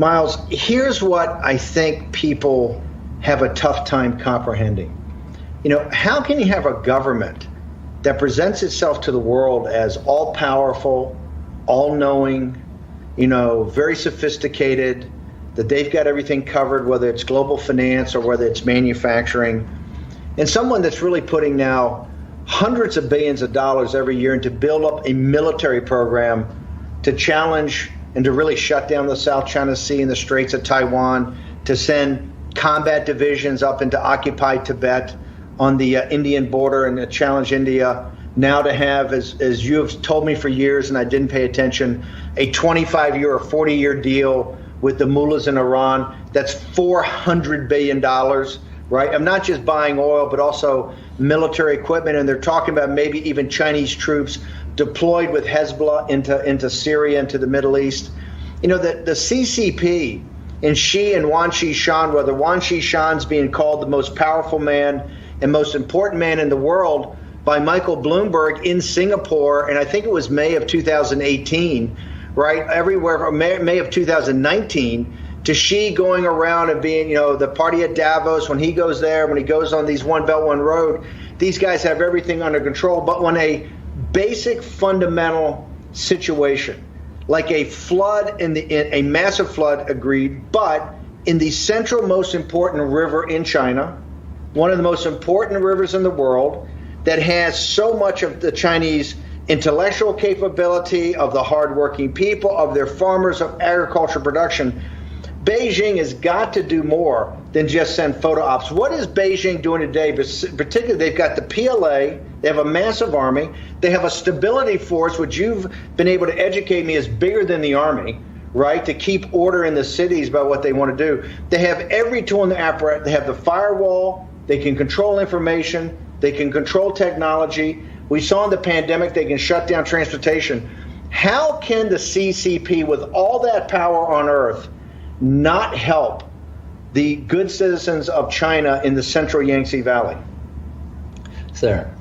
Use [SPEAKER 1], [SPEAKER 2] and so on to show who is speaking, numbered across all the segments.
[SPEAKER 1] Miles, here's what I think people have a tough time comprehending. How can you have a government that presents itself to the world as all-powerful, all-knowing, very sophisticated, that they've got everything covered, whether it's global finance or whether it's manufacturing, and someone that's really putting now hundreds of billions of dollars every year into build up a military program to challenge and to really shut down the South China Sea and the Straits of Taiwan, to send combat divisions up into occupied Tibet on the Indian border and to challenge India. Now to have, as you have told me for years and I didn't pay attention, a 25-year or 40-year deal with the mullahs in Iran, that's $400 billion, right? I'm not just buying oil, but also military equipment, and they're talking about maybe even Chinese troops deployed with Hezbollah into Syria, into the Middle East. The CCP and Xi and Wan Xishan, whether Wan Xishan's being called the most powerful man and most important man in the world by Michael Bloomberg in Singapore, and I think it was May of 2018, right? Everywhere from May of 2019 to Xi going around and being, the party at Davos, when he goes there, when he goes on these One Belt, One Road, these guys have everything under control. But when a basic fundamental situation, like a flood, a massive flood, agreed, but in the central most important river in China, one of the most important rivers in the world, that has so much of the Chinese intellectual capability, of the hardworking people, of their farmers, of agriculture production, Beijing has got to do more than just send photo ops. What is Beijing doing today? Particularly, they've got the PLA, they have a massive army, they have a stability force, which you've been able to educate me is bigger than the army, right, to keep order in the cities about what they want to do. They have every tool in the apparatus. They have the firewall, they can control information, they can control technology. We saw in the pandemic they can shut down transportation. How can the CCP, with all that power on earth, not help the good citizens of China in the central Yangtze Valley?
[SPEAKER 2] Sir,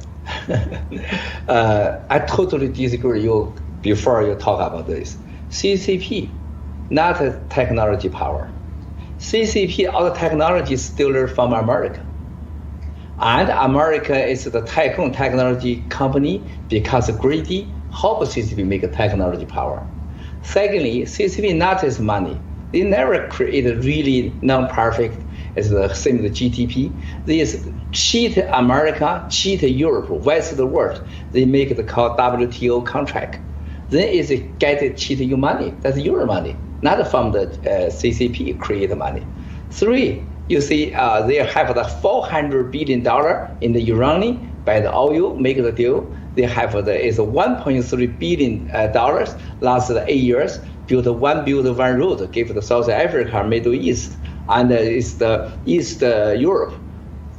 [SPEAKER 2] I totally disagree you before you talk about this. CCP, not a technology power. CCP, all the technology is still from America. And America is the tycoon technology company because greedy help CCP make a technology power. Secondly, CCP not is money. They never create really non-perfect as the same as the GDP. They cheat America, cheat Europe, west of the world. They make the called WTO contract. Then is get cheat you money. That's your money, not from the CCP create money. Three, you see they have the $400 billion in the uranium by the oil, make the deal. They have is $1.3 billion last 8 years. Build one road, give the South Africa, Middle East, and it's the East Europe.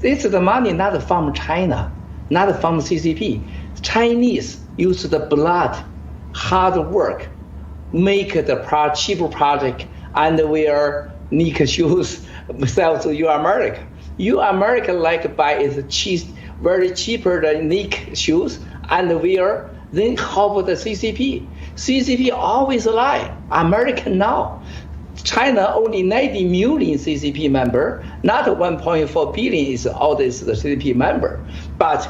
[SPEAKER 2] It's the money not from China, not from CCP. Chinese use the blood, hard work, make the cheaper project, and wear Nike shoes, sell to you America. You America like buy is cheap, very cheaper than Nike shoes, and wear. Then how about the CCP? CCP always lie. America now. China only 90 million CCP member, not 1.4 billion is all this the CCP member. But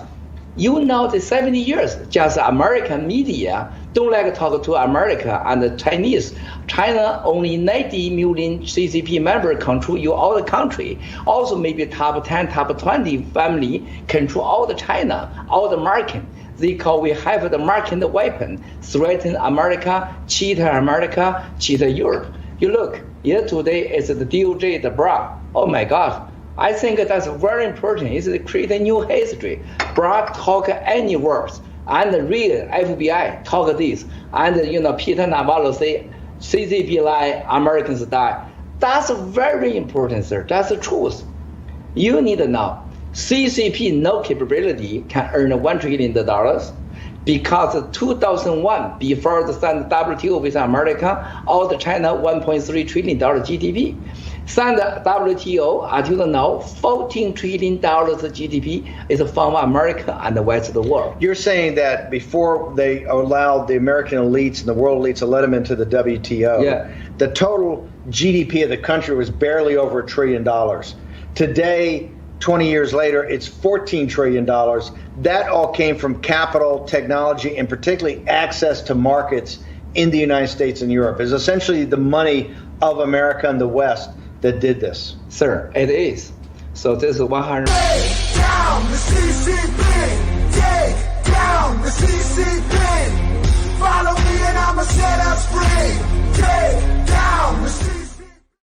[SPEAKER 2] the 70 years, just American media don't like to talk to America and the Chinese. China only 90 million CCP member control you all the country. Also maybe top 10, top 20 family control all the China, all the market. We have the market weapon, threaten America, cheat Europe. You look, today is the DOJ, the BRA. Oh my God, I think that's very important. It's to create a new history. BRA talk any words, and real FBI talk this, and Peter Navarro say CCP lie, Americans die. That's very important, sir. That's the truth. You need to know. CCP no capability can earn $1 trillion because 2001, before the signed WTO with America, all the China $1.3 trillion GDP. Signed WTO until now, $14 trillion GDP is from America and the West of the world.
[SPEAKER 1] You're saying that before they allowed the American elites and the world elites to let them into the WTO, the total GDP of the country was barely over $1 trillion. Today, 20 years later, it's $14 trillion. That all came from capital, technology, and particularly access to markets in the United States and Europe. It's essentially the money of America and the West that did this.
[SPEAKER 2] Sir, it is. So this is 100.
[SPEAKER 3] Down the CCP, yeah.